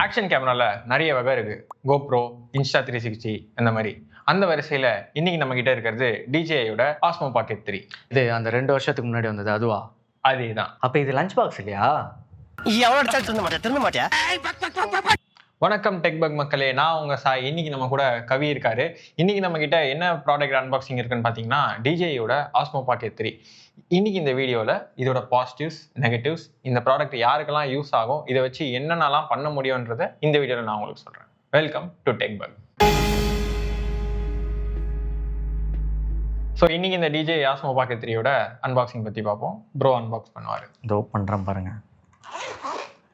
Action கேமரால நிறைய வகை இருக்கு. கோப்ரோ, இன்ஸ்டா 360 அந்த மாதிரி. அந்த வரிசையில இன்னைக்கு நம்ம கிட்ட இருக்கிறது DJIயோட ஆஸ்மோ பாக்கெட் 3. இது அந்த 2 வருஷத்துக்கு முன்னாடி வந்தது அதுவா? அதேதான். அப்ப இது லஞ்ச் பாக்ஸ் இல்லையா? வணக்கம் டெக் பக் மக்களே, நான் உங்க சாய். இன்னைக்கு நம்ம கூட கவி இருக்காரு. இன்னைக்கு நம்ம கிட்ட என்ன ப்ராடக்ட் அன்பாக்சிங் இருக்குன்னு பாத்தீங்கன்னா DJIயோட ஆஸ்மோ பாக்கெட் 3. இன்னைக்கு இந்த வீடியோல இதோட பாசிட்டிவ்ஸ், நெகட்டிவ்ஸ், இந்த ப்ராடக்ட் யாருக்கெல்லாம் யூஸ் ஆகும், இதை வச்சு என்னென்னலாம் பண்ண முடியும்ன்றத இந்த வீடியோல நான் உங்களுக்கு சொல்றேன். Welcome to tech buck. So இன்னைக்கு இந்த DJI ஆஸ்மோ பாக்கெட் 3யோட அன்பாக்சிங் பத்தி பார்ப்போம். ப்ரோ அன்பாக்ஸ் பண்ணுவாரு. இதோ பண்றேன் பாருங்க.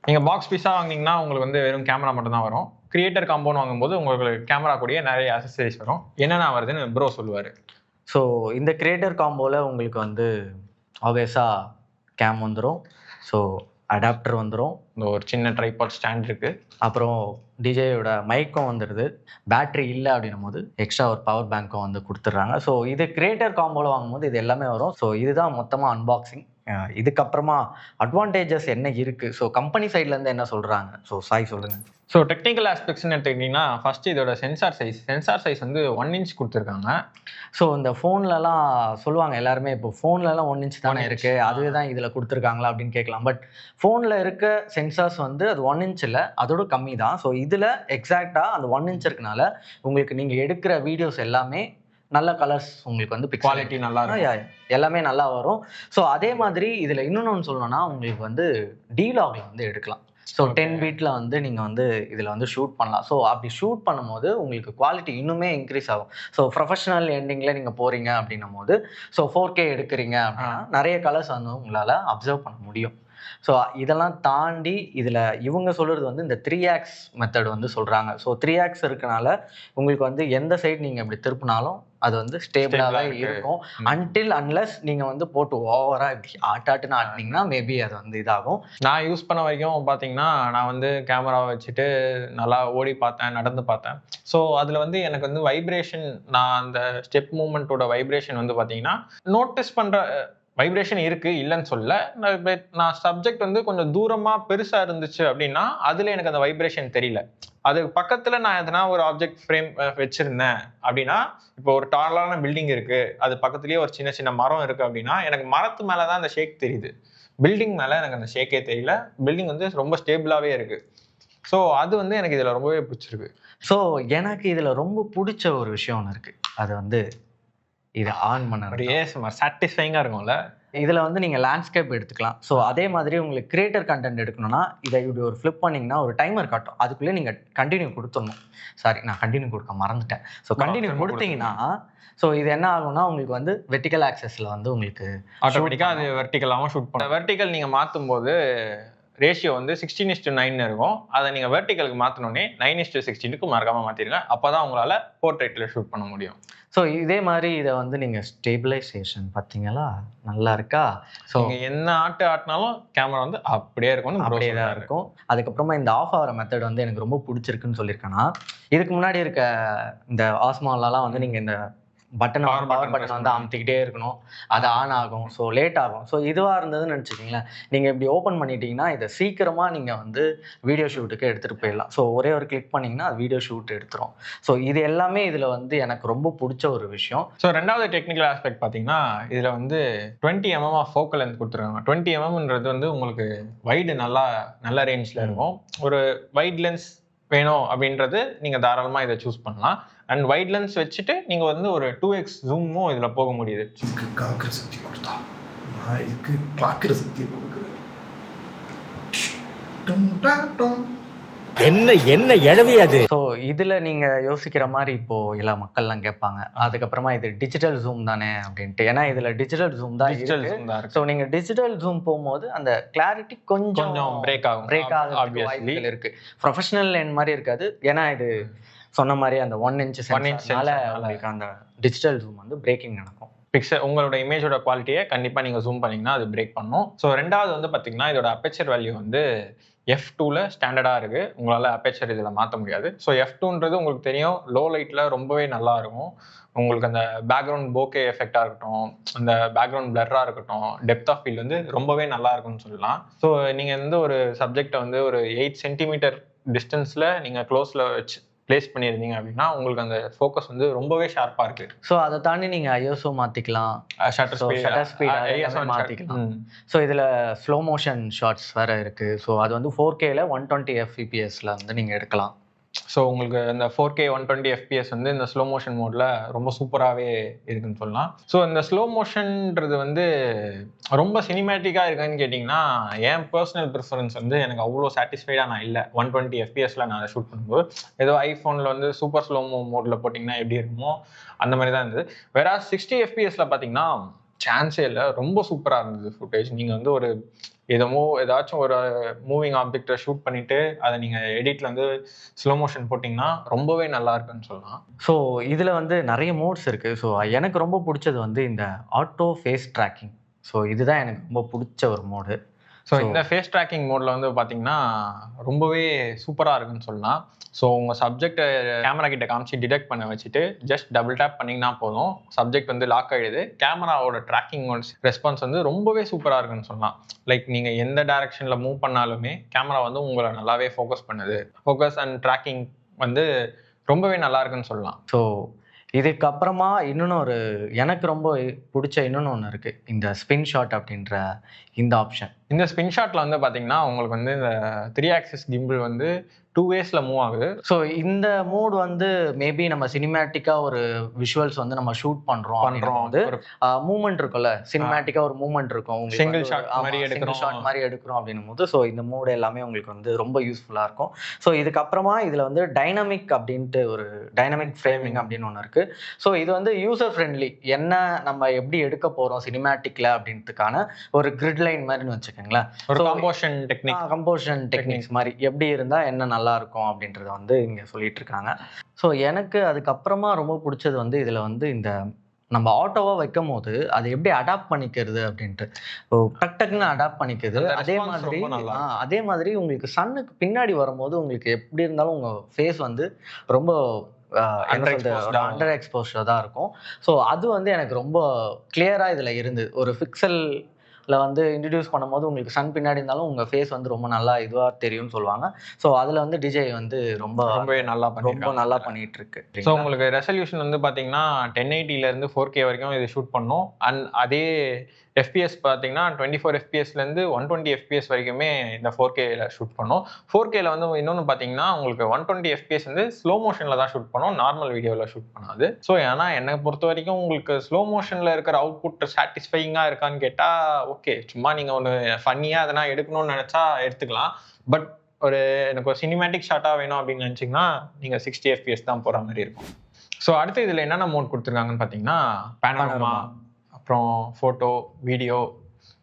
நீங்க பாக்ஸ் பீஸாக வாங்கினீங்கன்னா உங்களுக்கு வந்து வெறும் கேமரா மட்டும் தான் வரும். கிரியேட்டர் காம்பவுண்ட் வாங்கும்போது உங்களுக்கு கேமரா கூடயே நிறைய அசசரிஸ் வரும். என்னென்ன வருதுன்னு ப்ரோ சொல்லுவார். ஸோ இந்த கிரியேட்டர் காம்போவில் உங்களுக்கு வந்து ஆப்வியஸாக கேம் வந்துடும். ஸோ அடாப்டர் வந்துடும். இந்த ஒரு சின்ன ட்ரைபாட் ஸ்டாண்ட் இருக்குது. அப்புறம் DJIயோட மைக்கும் வந்துடுது. பேட்ரி இல்லை அப்படின்னும் போது எக்ஸ்ட்ரா ஒரு பவர் பேங்க்கும் வந்து கொடுத்துட்றாங்க. ஸோ இது கிரியேட்டர் காம்போவில் வாங்கும்போது இது எல்லாமே வரும். ஸோ இதுதான் மொத்தமாக அன்பாக்சிங். இதுக்கப்புறமா அட்வான்டேஜஸ் என்ன இருக்குது, ஸோ கம்பெனி சைட்லேருந்து என்ன சொல்கிறாங்க, ஸோ சாய் சொல்லுங்கள். ஸோ டெக்னிக்கல் ஆஸ்பெக்ட்ஸ்ன்னு எடுத்துக்கிட்டிங்கன்னா ஃபஸ்ட்டு இதோட சென்சார் சைஸ் வந்து 1 inch கொடுத்துருக்காங்க. ஸோ இந்த ஃபோன்லலாம் சொல்லுவாங்க எல்லாருமே, இப்போ ஃபோன்லலாம் 1 inch தானே இருக்குது, அதுவே தான் இதில் கொடுத்துருக்காங்களா அப்படின்னு கேட்கலாம். பட் ஃபோனில் இருக்க சென்சார்ஸ் வந்து அது 1 inch இல்லை, அதோட கம்மி தான். ஸோ இதில் எக்ஸாக்டாக அந்த 1 inch இருக்கனால உங்களுக்கு நீங்கள் எடுக்கிற வீடியோஸ் எல்லாமே நல்ல கலர்ஸ் உங்களுக்கு வந்து குவாலிட்டி நல்லா இருக்கும், எல்லாமே நல்லா வரும். ஸோ அதே மாதிரி இதில் இன்னொன்று சொல்லணும்னா உங்களுக்கு வந்து டிலாகில் வந்து எடுக்கலாம். ஸோ 10 பீட்டில் வந்து நீங்கள் வந்து இதில் வந்து ஷூட் பண்ணலாம். ஸோ அப்படி ஷூட் பண்ணும்போது உங்களுக்கு குவாலிட்டி இன்னுமே இன்க்ரீஸ் ஆகும். ஸோ ப்ரொஃபஷனல் எண்டிங்கில் நீங்கள் போகிறீங்க அப்படின்னும் போது, ஸோ 4K எடுக்கிறீங்க அப்படின்னா நிறைய கலர்ஸ் வந்து உங்களால் அப்சர்வ் பண்ண முடியும். ஸோ இதெல்லாம் தாண்டி இதில் இவங்க சொல்கிறது வந்து இந்த 3x மெத்தட் வந்து சொல்கிறாங்க. ஸோ 3x இருக்கனால உங்களுக்கு வந்து எந்த சைடு நீங்கள் இப்படி திருப்பினாலும் அது வந்து ஸ்டேபிளாக இருக்கும். அன்லெஸ் நீங்கள் வந்து போட்டு ஓவராக இப்படி ஆட்டுன்னு ஆட்டினீங்கன்னா மேபி அது வந்து இதாகும். நான் யூஸ் பண்ண வரைக்கும் பார்த்தீங்கன்னா நான் வந்து கேமராவை வச்சுட்டு நல்லா ஓடி பார்த்தேன், நடந்து பார்த்தேன். ஸோ அதில் வந்து எனக்கு வந்து வைப்ரேஷன், நான் அந்த ஸ்டெப் மூமெண்ட்டோட வைப்ரேஷன் வந்து பார்த்தீங்கன்னா நோட்டீஸ் பண்ணுற வைப்ரேஷன் இருக்குது, இல்லைன்னு சொல்ல. நான் சப்ஜெக்ட் வந்து கொஞ்சம் தூரமாக பெருசாக இருந்துச்சு அப்படின்னா அதில் எனக்கு அந்த வைப்ரேஷன் தெரியல. அது பக்கத்தில் நான் எதனா ஒரு ஆப்ஜெக்ட் ஃப்ரேம் வச்சுருந்தேன் அப்படின்னா, இப்போ ஒரு டாலான பில்டிங் இருக்குது, அது பக்கத்துலேயே ஒரு சின்ன சின்ன மரம் இருக்குது அப்படின்னா எனக்கு மரத்து மேலே தான் அந்த ஷேக் தெரியுது, பில்டிங் மேலே எனக்கு அந்த ஷேக்கே தெரியல. பில்டிங் வந்து ரொம்ப ஸ்டேபிளாகவே இருக்குது. ஸோ அது வந்து எனக்கு இதில் ரொம்பவே பிடிச்சிருக்கு. ஸோ எனக்கு இதில் ரொம்ப பிடிச்ச ஒரு விஷயம் ஒன்று இருக்குது. அது வந்து இதை ஆன் பண்ண சாட்டிஸ்ஃபைங்காக இருக்கும்ல. இதில் வந்து நீங்கள் லேண்ட்ஸ்கேப் எடுத்துக்கலாம். ஸோ அதே மாதிரி உங்களுக்கு கிரியேட்டர் கண்டென்ட் எடுக்கணும்னா இதை இப்படி ஒரு ஃப்ளிப் பண்ணிங்கன்னா ஒரு டைமர் காட்டும். அதுக்குள்ளே நீங்கள் கண்டினியூ கொடுத்துடணும். சாரி, நான் கண்டினியூ கொடுக்க மறந்துட்டேன். ஸோ கண்டினியூ கொடுத்தீங்கன்னா ஸோ இது என்ன ஆகும்னா உங்களுக்கு வந்து வெர்டிக்கல் ஆக்சஸில் வந்து உங்களுக்கு ஆட்டோமேட்டிக்காக அது வெர்டிக்கலாகவும் ஷூட் பண்ணும். வெர்டிக்கல் நீங்கள் மாற்றும் போது ரேஷியோ வந்து 16:9 இருக்கும். அதை நீங்கள் வெர்டிக்கலுக்கு மாற்றினோடனே 9:16க்கு மறக்காமல் மாற்றிடுங்க. அப்போ தான் உங்களால் போர்ட்ரேட்டில் ஷூட் பண்ண முடியும். ஸோ இதே மாதிரி இதை வந்து நீங்கள் ஸ்டேபிளைசேஷன் பார்த்தீங்களா, நல்லா இருக்கா? ஸோ நீங்கள் என்ன ஆட்டினாலும் கேமரா வந்து அப்படியே இருக்கும், அப்படியே தான் இருக்கும். அதுக்கப்புறமா இந்த ஆஃப் ஆகிற மெத்தட் வந்து எனக்கு ரொம்ப பிடிச்சிருக்குன்னு சொல்லியிருக்கேன்னா, இதுக்கு முன்னாடி இருக்க இந்த ஆஸ்மாலலாம் வந்து நீங்கள் இந்த பவர் பட்டன் வந்து அமுத்திக்கிட்டே இருக்கணும், அது ஆன் ஆகும், ஸோ லேட் ஆகும். ஸோ இதுவாக இருந்ததுன்னு நினச்சிக்கிங்களேன், நீங்கள் இப்படி ஓப்பன் பண்ணிட்டீங்கன்னா இதை சீக்கிரமாக நீங்கள் வந்து வீடியோ ஷூட்டுக்கு எடுத்துகிட்டு போயிடலாம். ஸோ ஒரே ஒரு கிளிக் பண்ணிங்கன்னா அது வீடியோ ஷூட் எடுத்துரும். ஸோ இது எல்லாமே இதில் வந்து எனக்கு ரொம்ப பிடிச்ச ஒரு விஷயம். ஸோ ரெண்டாவது டெக்னிக்கல் ஆஸ்பெக்ட் பார்த்தீங்கன்னா இதில் வந்து 20 mm ஆஃப் ஃபோக்கல் லென்த் கொடுத்துருக்காங்க. 20 mmன்றது வந்து உங்களுக்கு வைடு நல்ல ரேஞ்சில் இருக்கும். ஒரு வைட் லென்ஸ் வேணும் அப்படின்றது நீங்கள் தாராளமாக இதை சூஸ் பண்ணலாம். அண்ட் வைட் லென்ஸ் வச்சுட்டு நீங்கள் வந்து ஒரு 2x ஜூமும் இதில் போக முடியுது. காக்கிற சக்தி கொடுத்தா நான் இதுக்கு பார்க்குற சக்தி கொடுக்குறேன். என்ன எழவி அது. ஸோ இதில் நீங்கள் யோசிக்கிற மாதிரி இப்போது எல்லா மக்கள்லாம் கேட்பாங்க, அதுக்கப்புறமா இது டிஜிட்டல் ஜூம் தானே அப்படின்ட்டு. ஏன்னா இதில் டிஜிட்டல் ஜூம் தான் இருக்கு. ஸோ நீங்கள் டிஜிட்டல் ஜூம் போகும்போது அந்த கிளாரிட்டி கொஞ்சம் பிரேக் ஆகும் இருக்கு. ப்ரொஃபஷனல் லென்ஸ் மாதிரி இருக்காது. ஏன்னா இது சொன்ன மாதிரி அந்த 1 inch உங்களுக்கு அந்த டிஜிட்டல் ஜூம் வந்து பிரேக்கிங் நடக்கும். பிக்சர் உங்களோட இமேஜோட குவாலிட்டியை கண்டிப்பாக நீங்கள் ஜூம் பண்ணிங்கன்னா அது பிரேக் பண்ணும். ஸோ ரெண்டாவது வந்து பார்த்தீங்கன்னா இதோட அப்பேச்சர் வேல்யூ வந்து F2ல ஸ்டாண்டர்டாக இருக்குது. உங்களால் அப்பேச்சர் இதில் மாற்ற முடியாது. ஸோ F2ன்றது உங்களுக்கு தெரியும், லோ லைட்டில் ரொம்பவே நல்லா இருக்கும். உங்களுக்கு அந்த பேக்ரவுண்ட் போகே எஃபெக்டாக இருக்கட்டும், அந்த பேக்ரவுண்ட் பிளர்ராக இருக்கட்டும், டெப்த் ஆஃப் ஃபீல்ட் வந்து ரொம்பவே நல்லா இருக்கும்னு சொல்லலாம். ஸோ நீங்கள் வந்து ஒரு சப்ஜெக்டை வந்து ஒரு 8 cm டிஸ்டன்ஸில் நீங்கள் க்ளோஸில் வச்சு பிளேஸ் பண்ணியிருந்தீங்க அப்படின்னா உங்களுக்கு அந்த ஃபோக்கஸ் வந்து ரொம்பவே ஷார்ப்பாக இருக்கு. ஸோ அதை தாண்டி நீங்கள் ஐஎஸ்ஓ மாற்றிக்கலாம், ஷட்டர் ஸ்பீட் மாற்றிக்கலாம். ஸோ இதில் ஸ்லோ மோஷன் ஷாட்ஸ் வேறு இருக்குது. ஸோ அது வந்து 4Kல 120 fps வந்து நீங்கள் எடுக்கலாம். ஸோ உங்களுக்கு இந்த 4K 120 fps வந்து இந்த ஸ்லோ மோஷன் மோடில் ரொம்ப சூப்பராகவே இருக்குன்னு சொல்லலாம். ஸோ இந்த ஸ்லோ மோஷன்ன்றது வந்து ரொம்ப சினிமேட்டிக்காக இருக்கான்னு கேட்டிங்கன்னா என் பர்சனல் ப்ரிஃபரன்ஸ் வந்து எனக்கு அவ்வளோ சாட்டிஸ்ஃபைடாக நான் இல்லை. 120 fpsல நான் ஷூட் பண்ணும்போது ஏதோ ஐஃபோனில் வந்து சூப்பர் ஸ்லோ மோடில் போட்டிங்கன்னா எப்படி இருக்குமோ அந்த மாதிரி தான் இருந்தது. வேற 60 fpsல பார்த்தீங்கன்னா சான்ஸே இல்லை, ரொம்ப சூப்பராக இருந்தது ஃபுட்டேஜ். நீங்கள் வந்து ஒரு ஏதாச்சும் ஒரு மூவிங் ஆப்ஜெக்டை ஷூட் பண்ணிட்டு அதை நீங்கள் எடிட்ல வந்து ஸ்லோ மோஷன் போட்டிங்கன்னா ரொம்பவே நல்லா இருக்குன்னு சொல்லலாம். ஸோ இதில் வந்து நிறைய மோட்ஸ் இருக்குது. ஸோ எனக்கு ரொம்ப பிடிச்சது வந்து இந்த ஆட்டோ ஃபேஸ் ட்ராக்கிங். ஸோ இதுதான் எனக்கு ரொம்ப பிடிச்ச ஒரு மோடு. ஸோ இந்த ஃபேஸ் ட்ராக்கிங் மோடில் வந்து பார்த்தீங்கன்னா ரொம்பவே சூப்பராக இருக்குன்னு சொல்லலாம். ஸோ உங்கள் சப்ஜெக்டை கேமரா கிட்ட காமிச்சு டிடெக்ட் பண்ண வச்சுட்டு ஜஸ்ட் டபுள் டேப் பண்ணிங்கன்னா போதும், சப்ஜெக்ட் வந்து லாக் ஆகிடுது. கேமராவோட ட்ராக்கிங் ரெஸ்பான்ஸ் வந்து ரொம்பவே சூப்பராக இருக்குன்னு சொல்லலாம். லைக் நீங்கள் எந்த டைரக்ஷனில் மூவ் பண்ணாலுமே கேமரா வந்து உங்களை நல்லாவே ஃபோக்கஸ் பண்ணுது. ஃபோக்கஸ் அண்ட் ட்ராக்கிங் வந்து ரொம்பவே நல்லா இருக்குன்னு சொல்லலாம். ஸோ இதுக்கப்புறமா இன்னொன்று எனக்கு ரொம்ப பிடிச்ச ஒன்று இருக்குது, இந்த ஸ்பின் ஷாட் அப்படின்ற இந்த ஆப்ஷன். இந்த ஸ்பின் ஷாட்டில் வந்து பார்த்தீங்கன்னா உங்களுக்கு வந்து இந்த 3 ஆக்சிஸ் கிம்பிள் வந்து 2 waysல மூவ் ஆகுது. ஸோ இந்த மோட் வந்து மேபி நம்ம சினிமேட்டிக்காக ஒரு விஷுவல்ஸ் வந்து நம்ம ஷூட் பண்ணுறோம் வந்து மூமெண்ட் இருக்கும்ல, சினிமேட்டிக்காக ஒரு மூமெண்ட் இருக்கும், சிங்கிள் ஷாட் மாதிரி எடுக்கிறோம் அப்படின்னும் போது ஸோ இந்த மோட் எல்லாமே உங்களுக்கு வந்து ரொம்ப யூஸ்ஃபுல்லாக இருக்கும். ஸோ இதுக்கப்புறமா இதில் வந்து டைனமிக் அப்படின்ட்டு ஒரு டைனமிக் ஃப்ரேமிங் அப்படின்னு ஒன்று இருக்குது. ஸோ இது வந்து யூசர் ஃப்ரெண்ட்லி, என்ன நம்ம எப்படி எடுக்க போகிறோம் சினிமேட்டிக்கில் அப்படின்றதுக்கான ஒரு கிரிட் லைன் மாதிரின்னு வச்சுக்கோங்களேன். கம்போசிஷன் டெக்னிக்ஸ் மாதிரி எப்படி இருந்தால் என்ன நல்லா இருக்கும் அப்படின்றத வந்து இங்கே சொல்லிட்டு இருக்காங்க. ஸோ எனக்கு அதுக்கப்புறமா ரொம்ப பிடிச்சது வந்து இதில் வந்து இந்த நம்ம ஆட்டோவாக வைக்கும் போது அதை எப்படி அடாப்ட் பண்ணிக்கிறது அப்படின்ட்டு, டக்குன்னு அடாப்ட் பண்ணிக்கிறது. அதே மாதிரி உங்களுக்கு சன்னுக்கு பின்னாடி வரும்போது உங்களுக்கு எப்படி இருந்தாலும் உங்கள் ஃபேஸ் வந்து ரொம்ப அண்டர் எக்ஸ்போஸ்டாக தான் இருக்கும். ஸோ அது வந்து எனக்கு ரொம்ப கிளியராக இதில் இருந்தது. ஒரு பிக்சலில் வந்து இன்ட்ரடியூஸ் பண்ணும்போது உங்களுக்கு சன் பின்னாடி இருந்தாலும் உங்கள் ஃபேஸ் வந்து ரொம்ப நல்லா இதுவாக தெரியும்னு சொல்லுவாங்க. ஸோ அதில் வந்து டிஜே வந்து ரொம்பவே நல்லா பண்ணிட்டு இருக்கு. ஸோ உங்களுக்கு ரெசல்யூஷன் வந்து பார்த்தீங்கன்னா 1080லேருந்து 4K வரைக்கும் இது ஷூட் பண்ணும். அண்ட் அதே FPS பார்த்தீங்கன்னா 24 FPSலேருந்து 120 FPS வரைக்குமே இந்த 4Kல ஷூட் பண்ணும். 4Kல வந்து இன்னொன்று பார்த்தீங்கன்னா உங்களுக்கு 120 FPS வந்து ஸ்லோ மோஷனில் தான் ஷூட் பண்ணும், நார்மல் வீடியோவில் ஷூட் பண்ணாது. ஸோ ஏன்னா என்னை பொறுத்த வரைக்கும் உங்களுக்கு ஸ்லோ மோஷனில் இருக்கிற அவுட்புட் சாட்டிஸ்ஃபைங்காக இருக்கான்னு கேட்டால் ஓகே, சும்மா நீங்கள் ஒன்று ஃபன்னியாக அதெல்லாம் எடுக்கணும்னு நினச்சா எடுத்துக்கலாம். பட் எனக்கு ஒரு சினிமேட்டிக் ஷாட்டாக வேணும் அப்படின்னு நினச்சிங்கன்னா நீங்கள் 60 FPS தான் போகிற மாதிரி இருக்கும். ஸோ அடுத்து இதில் என்னென்ன மோட் கொடுத்துருக்காங்கன்னு பார்த்தீங்கன்னா பேனோரமா, அப்புறம் photo, video,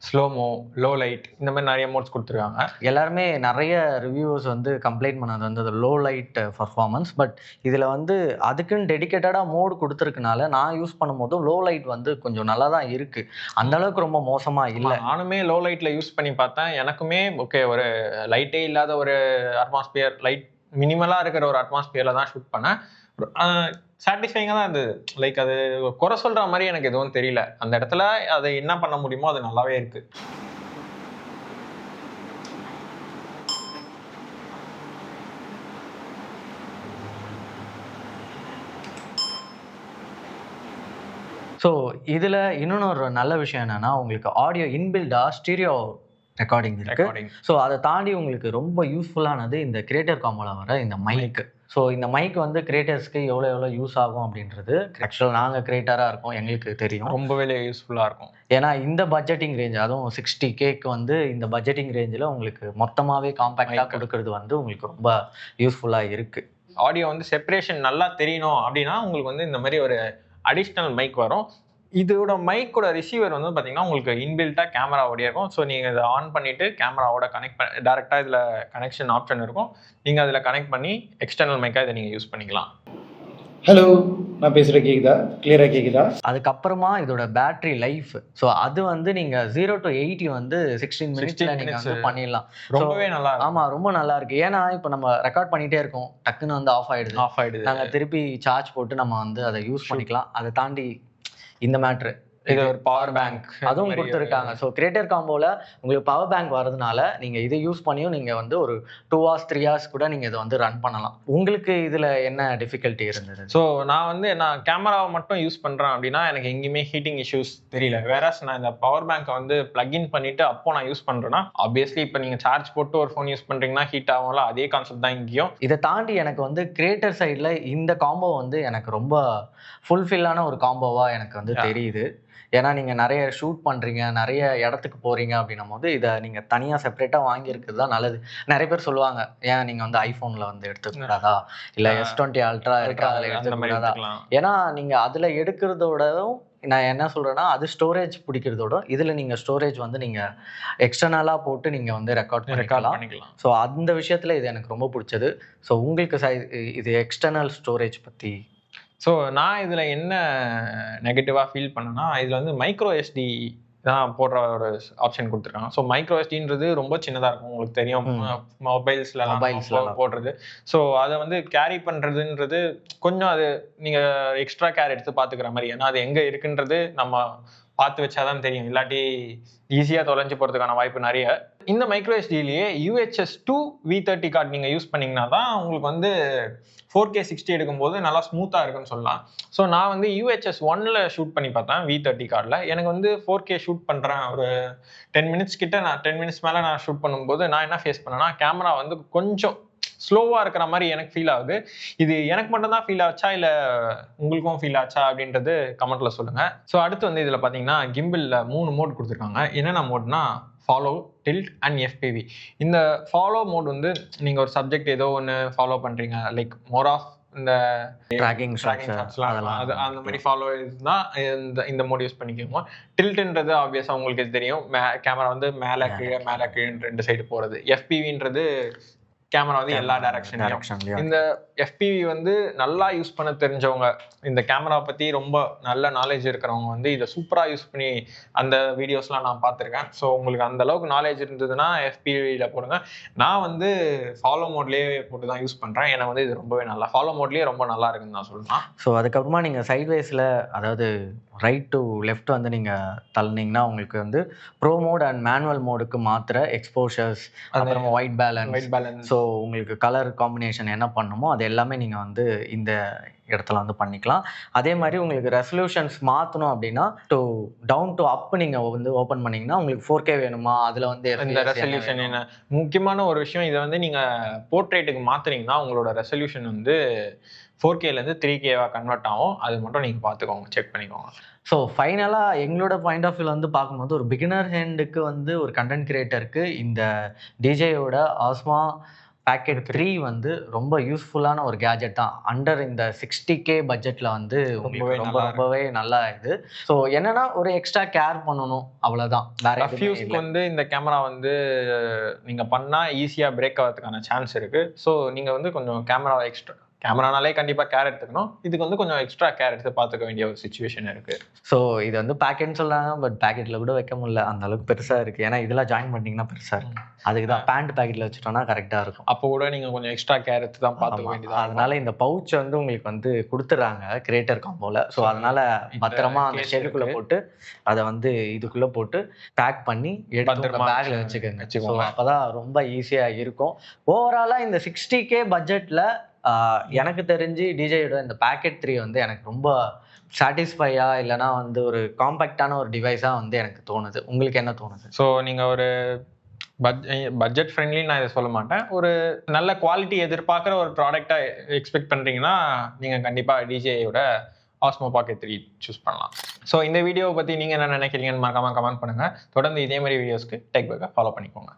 slo-mo, low light, இந்த மாதிரி நிறைய மோட்ஸ் கொடுத்துருக்காங்க. எல்லாருமே நிறைய ரிவ்யூவர்ஸ் வந்து கம்ப்ளைண்ட் பண்ணது வந்து அது லோ லைட் பர்ஃபார்மன்ஸ். பட் இதில் வந்து அதுக்குன்னு டெடிக்கேட்டடாக மோடு கொடுத்துருக்கனால நான் யூஸ் பண்ணும்போதும் லோ லைட் வந்து கொஞ்சம் நல்லா தான் இருக்குது, அந்தளவுக்கு ரொம்ப மோசமாக இல்லை. நானுமே லோ லைட்டில் யூஸ் பண்ணி பார்த்தேன். எனக்குமே ஓகே, ஒரு லைட்டே இல்லாத ஒரு அட்மாஸ்பியர், லைட் மினிமலாக இருக்கிற ஒரு அட்மாஸ்பியரில் தான் ஷூட் பண்ணேன். சாட்டிஸ்ஃபைங்காக தான் இருந்தது. லைக் அது குறை சொல்கிற மாதிரி எனக்கு எதுவும் தெரியல. அந்த இடத்துல அதை என்ன பண்ண முடியுமோ அது நல்லாவே இருக்கு. ஸோ இதில் இன்னொன்று ஒரு நல்ல விஷயம் என்னென்னா உங்களுக்கு ஆடியோ இன்பில்டாக ஸ்டீரியோ ரெக்கார்டிங் இருக்கு. ஸோ அதை தாண்டி உங்களுக்கு ரொம்ப யூஸ்ஃபுல்லானது இந்த கிரியேட்டர் காம்போல வர இந்த மைக்கு. ஸோ இந்த மைக் வந்து கிரியேட்டர்ஸ்க்கு எவ்வளோ யூஸ் ஆகும் அப்படின்றது ஆக்சுவலாக நாங்கள் கிரியேட்டராக இருக்கோம், எங்களுக்கு தெரியும் ரொம்பவே யூஸ்ஃபுல்லாக இருக்கும். ஏன்னா இந்த பட்ஜெட்டிங் ரேஞ்ச், அதுவும் 60Kக்கு வந்து இந்த பட்ஜெட்டிங் ரேஞ்சில் உங்களுக்கு மொத்தமாகவே காம்பேக்டாக கொடுக்கறது வந்து உங்களுக்கு ரொம்ப யூஸ்ஃபுல்லாக இருக்குது. ஆடியோ வந்து செப்பரேஷன் நல்லா தெரியணும் அப்படின்னா உங்களுக்கு வந்து இந்த மாதிரி ஒரு அடிஷ்னல் மைக் வரும். இதோட மைக்கோட ரிசீவர் வந்து பார்த்தீங்கன்னா உங்களுக்கு இன்பில்ட்டாக கேமராவோடய இருக்கும். ஸோ நீங்கள் இதை ஆன் பண்ணிவிட்டு கேமராவோட டேரெக்டாக இதில் கனெக்ஷன் ஆப்ஷன் இருக்கும். நீங்கள் அதில் கனெக்ட் பண்ணி எக்ஸ்டர்னல் மைக்காக இதை நீங்கள் யூஸ் பண்ணிக்கலாம். ஹலோ, நான் பேசுகிறேன் கேட்குதா? கிளியராக கேட்குதா? அதுக்கப்புறமா இதோட பேட்டரி லைஃப், ஸோ அது வந்து நீங்கள் 0 to 80 வந்து 16 மினிட்ஸில் நீங்கள் வந்து பண்ணிடலாம். ரொம்பவே நல்லா. ஆமாம், ரொம்ப நல்லா இருக்குது. ஏன்னா இப்போ நம்ம ரெக்கார்ட் பண்ணிகிட்டே இருக்கோம், டக்குன்னு வந்து ஆஃப் ஆகிடுது. நாங்கள் திருப்பி சார்ஜ் போட்டு நம்ம வந்து அதை யூஸ் பண்ணிக்கலாம். அதை தாண்டி இந்த மேட்ரு இது ஒரு பவர் பேங்க் அதுவும் கொடுத்துருக்காங்க. ஸோ கிரியேட்டர் காம்போல உங்களுக்கு பவர் பேங்க் வரதுனால நீங்க இதை யூஸ் பண்ணியும் நீங்க வந்து ஒரு 2 hours 3 hours கூட நீங்க இதை வந்து ரன் பண்ணலாம். உங்களுக்கு இதுல என்ன டிஃபிகல்ட்டி இருந்தது? ஸோ நான் கேமராவை மட்டும் யூஸ் பண்றேன் அப்படின்னா எனக்கு எங்கேயுமே ஹீட்டிங் இஷ்யூஸ் தெரியல. வேறஸ் நான் இந்த பவர் பேங்கை வந்து பிளக்இன் பண்ணிட்டு அப்போ நான் யூஸ் பண்றேன்னா ஆப்வியஸ்லி இப்போ நீங்க சார்ஜ் போட்டு ஒரு ஃபோன் யூஸ் பண்றீங்கன்னா ஹீட் ஆகும்ல, அதே கான்செப்ட் தான் இங்கேயும். இதை தாண்டி எனக்கு வந்து கிரியேட்டர் சைடில் இந்த காம்போ வந்து எனக்கு ரொம்ப ஃபுல்ஃபில்லான ஒரு காம்போவா எனக்கு வந்து தெரியுது. ஏன்னா நீங்கள் நிறைய ஷூட் பண்ணுறீங்க, நிறைய இடத்துக்கு போகிறீங்க அப்படின்னும் போது இதை நீங்கள் தனியாக செப்பரேட்டாக வாங்கியிருக்கிறது தான் நல்லது. நிறைய பேர் சொல்லுவாங்க, ஏன் நீங்கள் வந்து ஐஃபோனில் வந்து எடுத்துக்கூடாதா, இல்லை S20 Ultra இருக்கு அதில் எடுத்துக்கூடாதா? ஏன்னா நீங்கள் அதில் எடுக்கிறதோடவும் நான் என்ன சொல்கிறேன்னா, அது ஸ்டோரேஜ் பிடிக்கிறதோட இதில் நீங்கள் ஸ்டோரேஜ் வந்து நீங்கள் எக்ஸ்டர்னலாக போட்டு நீங்கள் வந்து ரெக்கார்ட் பண்ணிக்கலாம். ஸோ அந்த விஷயத்தில் இது எனக்கு ரொம்ப பிடிச்சது. ஸோ உங்களுக்கு இது எக்ஸ்டர்னல் ஸ்டோரேஜ் பற்றி ஸோ நான் இதில் என்ன நெகட்டிவாக ஃபீல் பண்ணேன்னா, இதில் வந்து மைக்ரோ எஸ்டி தான் போடுற ஒரு ஆப்ஷன் கொடுத்துருக்காங்க. ஸோ மைக்ரோ எஸ்டின்றது ரொம்ப சின்னதாக இருக்கும், உங்களுக்கு தெரியும், மொபைல்ஸில் போடுறது. ஸோ அதை வந்து கேரி பண்ணுறதுன்றது கொஞ்சம் அது நீங்கள் எக்ஸ்ட்ரா கேர் எடுத்து பார்த்துக்கிற மாதிரி. ஏன்னா அது எங்கே இருக்குன்றது நம்ம பார்த்து வச்சாதான் தெரியும், இல்லாட்டி ஈஸியாக தொலைஞ்சு போகிறதுக்கான வாய்ப்பு நிறைய. இந்த மைக்ரோ எஸ்டிலேயே UHS 2 V30 கார்டு நீங்கள் யூஸ் பண்ணிங்கன்னா தான் உங்களுக்கு வந்து 4K 60 எடுக்கும்போது நல்லா ஸ்மூத்தாக இருக்குன்னு சொல்லலாம். ஸோ நான் வந்து UHS 1ல் ஷூட் பண்ணி பார்த்தேன் V30 கார்டில். எனக்கு வந்து 4K ஷூட் பண்ணுறேன், ஒரு 10 மினிட்ஸ் கிட்ட, நான் 10 மினிட்ஸ் மேலே நான் ஷூட் பண்ணும்போது நான் என்ன ஃபேஸ் பண்ணேன்னா, கேமரா வந்து கொஞ்சம் ஸ்லோவாக இருக்கிற மாதிரி எனக்கு ஃபீல் ஆகுது. இது எனக்கு மட்டும்தான் ஃபீல் ஆச்சா இல்லை உங்களுக்கும் ஃபீல் ஆச்சா அப்படின்றது கமெண்ட்டில் சொல்லுங்கள். ஸோ அடுத்து வந்து இதில் பார்த்தீங்கன்னா கிம்பிளில் 3 மோட் கொடுத்துருக்காங்க. என்னென்ன மோட்னா ஃபாலோ, டில்ட் அண்ட் FPV. இந்த ஃபாலோ மோட் வந்து நீங்கள் ஒரு சப்ஜெக்ட் ஏதோ ஒன்று ஃபாலோ பண்ணுறீங்க, லைக் மோர் ஆஃப் இந்த ட்ராக்கிங் ஷாட்ஸ்லாம் அது அந்த மாதிரி ஃபாலோ தான் இந்த மோட் யூஸ் பண்ணிக்கோங்க. டில்ட்ன்றது ஆப்வியஸாக உங்களுக்கு தெரியும், கேமரா வந்து மேலே கீழே 2 சைடு போகிறது. FPVன்றது கேமரா வந்து எல்லா டைரக்ஷன்லயும். இந்த FPV வந்து நல்லா யூஸ் பண்ண தெரிஞ்சவங்க, இந்த கேமரா பத்தி ரொம்ப நல்ல நாலேஜ் இருக்கிறவங்க வந்து இதை சூப்பரா யூஸ் பண்ணி அந்த வீடியோஸ்லாம் நான் பார்த்துருக்கேன். ஸோ உங்களுக்கு அந்த அளவுக்கு நாலேஜ் இருந்ததுன்னா FPVல போடுங்க. நான் வந்து ஃபாலோ மோட்லேயே போட்டு தான் யூஸ் பண்றேன். எனக்கு வந்து இது ரொம்பவே நல்லா, ஃபாலோ மோட்லேயே ரொம்ப நல்லா இருக்குன்னு நான் சொல்றேன். ஸோ அதுக்கப்புறமா நீங்க சைட்வேஸ்ல, அதாவது ரைட் டு லெஃப்ட் வந்து நீங்க தள்ளினீங்கன்னா உங்களுக்கு வந்து ப்ரோ மோட் அண்ட் மேனுவல் மோடுக்கு மாத்திர எக்ஸ்போஷர்ஸ், அப்புறமா ஒயிட் பேலன்ஸ், ஸோ உங்களுக்கு கலர் காம்பினேஷன் என்ன பண்ணணுமோ அது எல்லாமே நீங்கள் வந்து இந்த இடத்துல வந்து பண்ணிக்கலாம். அதே மாதிரி உங்களுக்கு ரெசல்யூஷன்ஸ் மாற்றணும் அப்படின்னா டவுன் டு அப் நீங்கள் வந்து ஓப்பன் பண்ணிங்கன்னா உங்களுக்கு 4K வேணுமா, அதில் வந்து இந்த ரெசல்யூஷன் என்ன முக்கியமான ஒரு விஷயம், இதை வந்து நீங்கள் போர்ட்ரேட்டுக்கு மாற்றுறீங்கன்னா உங்களோட ரெசல்யூஷன் வந்து 4Kலேருந்து 3Kவா கன்வெர்ட் ஆகும். அது மட்டும் நீங்கள் பார்த்துக்கோங்க, செக் பண்ணிக்கோங்க. ஸோ ஃபைனலாக எங்களோட பாயிண்ட் ஆஃப் வியூவில் வந்து பார்க்கும்போது ஒரு பிகினர் ஹேண்டுக்கு வந்து ஒரு கண்டென்ட் கிரியேட்டருக்கு இந்த DJயோட ஆஸ்மா பேக்கெட் 3 வந்து ரொம்ப யூஸ்ஃபுல்லான ஒரு கேஜெட் தான். அண்டர் இந்த 60K பட்ஜெட்டில் வந்து ரொம்பவே நல்லா இது. ஸோ என்னன்னா ஒரு எக்ஸ்ட்ரா கேர் பண்ணணும், அவ்வளோதான். வேற ஃபியூஸ்க்கு வந்து இந்த கேமரா வந்து நீங்கள் பண்ணால் ஈஸியாக பிரேக் ஆகிறதுக்கான சான்ஸ் இருக்குது. ஸோ நீங்கள் வந்து கொஞ்சம் கேமரானாலே கண்டிப்பாக கேர் எடுத்துக்கணும். இதுக்கு வந்து கொஞ்சம் எக்ஸ்ட்ரா கேர் எடுத்து பார்த்துக்க வேண்டிய ஒரு சிச்சுவேஷன் இருக்குது. ஸோ இது வந்து பேக்கெட்னு சொல்கிறாங்க, பட் பேக்கெட்டில் கூட வைக்க முடியல, அந்த அளவுக்கு பெருசாக இருக்குது. ஏன்னா இதெல்லாம் ஜாயின் பண்ணிங்கன்னா பெருசாக இருக்குது. அதுக்கு தான் பேண்ட் பேக்கெட்டில் வச்சுட்டோம்னா கரெக்டாக இருக்கும். அப்போ கூட நீங்கள் கொஞ்சம் எக்ஸ்ட்ரா கேர் எடுத்து தான் பார்த்துக்க வேண்டியது. அதனால இந்த பவுச் வந்து உங்களுக்கு வந்து கொடுத்துட்றாங்க கிரியேட்டர் காம்போல. ஸோ அதனால பத்திரமா அந்த ஷெல்லுக்குள்ளே போட்டு அதை வந்து இதுக்குள்ளே போட்டு பேக் பண்ணி எடுத்து பேக்கில் வச்சுக்கோங்க. ஸோ அப்போ தான் ரொம்ப ஈஸியாக இருக்கும். ஓவராலாக இந்த 60K பட்ஜெட்டில் எனக்கு தெரிஞ்சு DJயோட இந்த பேக்கெட் 3 வந்து எனக்கு ரொம்ப சாட்டிஸ்ஃபையா, இல்லைனா வந்து ஒரு காம்பேக்டான ஒரு டிவைஸாக வந்து எனக்கு தோணுது. உங்களுக்கு என்ன தோணுது? ஸோ நீங்கள் ஒரு பட்ஜெட் ஃப்ரெண்ட்லி நான் இதை சொல்ல மாட்டேன், ஒரு நல்ல குவாலிட்டி எதிர்பார்க்குற ஒரு ப்ராடக்டாக எக்ஸ்பெக்ட் பண்ணுறீங்கன்னா நீங்கள் கண்டிப்பாக DJயோட ஆஸ்மோ பாக்கெட் 3 சூஸ் பண்ணலாம். ஸோ இந்த வீடியோவை பற்றி நீங்கள் என்ன நினைக்கிறீங்கன்னு மறக்காமல் கமெண்ட் பண்ணுங்கள். தொடர்ந்து இதே மாதிரி வீடியோஸ்க்கு டெக் பேக்கை ஃபாலோ பண்ணிக்கோங்க.